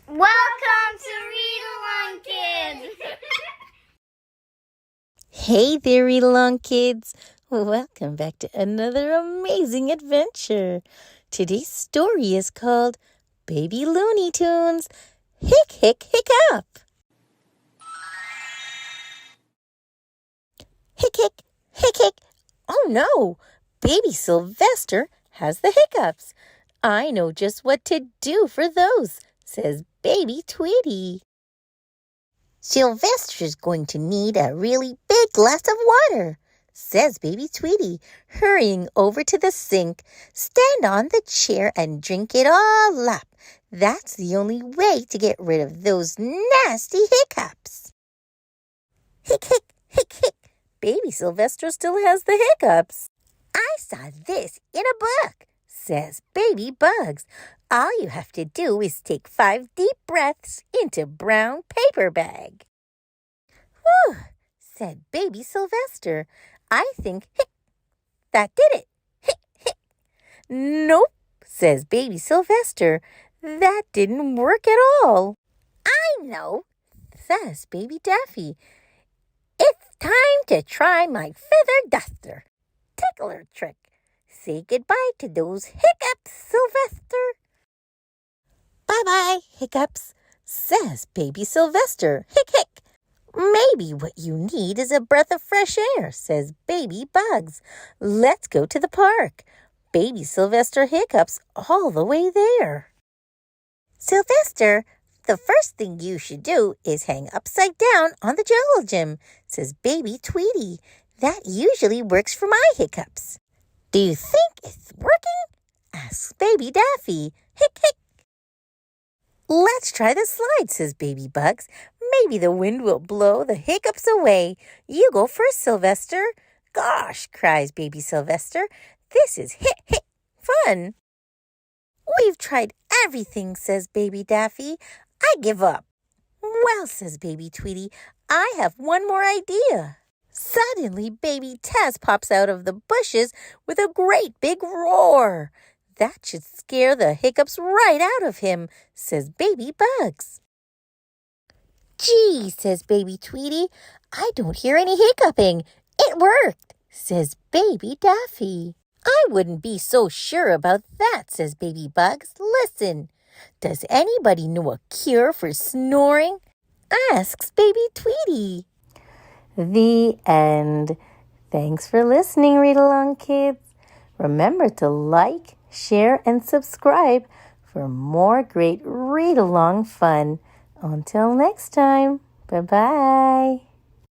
Welcome to Read Along Kids! Hey there, Read Along Kids! Welcome back to another amazing adventure. Today's story is called Baby Looney Tunes, Hic-Hic-Hiccup. Hic-Hic-Hic-Hic. Oh no! Baby Sylvester has the hiccups. I know just what to do for those, says Baby Tweety. Sylvester's going to need a really big glass of water, says Baby Tweety, hurrying over to the sink. Stand on the chair and drink it all up. That's the only way to get rid of those nasty hiccups. Hic, hic, hic, hic. Baby Sylvester still has the hiccups. I saw this in a book, says Baby Bugs. All you have to do is take 5 deep breaths into brown paper bag. Whew, said Baby Sylvester. I think, hic, that did it. Hic, hic. Nope, says Baby Sylvester. That didn't work at all. I know, says Baby Daffy. It's time to try my feather duster tickler trick. Say goodbye to those hiccups, Sylvester. Bye-bye, hiccups, says Baby Sylvester. Hic, hic. Maybe what you need is a breath of fresh air, says Baby Bugs. Let's go to the park. Baby Sylvester hiccups all the way there. Sylvester, the first thing you should do is hang upside down on the jungle gym, says Baby Tweety. That usually works for my hiccups. Do you think it's working? Asks Baby Daffy. Hic, hic. Let's try the slide, says Baby Bugs. Maybe the wind will blow the hiccups away. You go first, Sylvester. Gosh, cries Baby Sylvester. This is hic, fun. We've tried everything, says Baby Daffy. I give up. Well, says Baby Tweety, I have one more idea. Suddenly, Baby Tess pops out of the bushes with a great big roar. That should scare the hiccups right out of him, says Baby Bugs. Gee, says Baby Tweety, I don't hear any hiccuping. It worked, says Baby Daffy. I wouldn't be so sure about that, says Baby Bugs. Listen, does anybody know a cure for snoring? Asks Baby Tweety. The end. Thanks for listening, Read Along Kids. Remember to like, share, and subscribe for more great read-along fun. Until next time, bye-bye.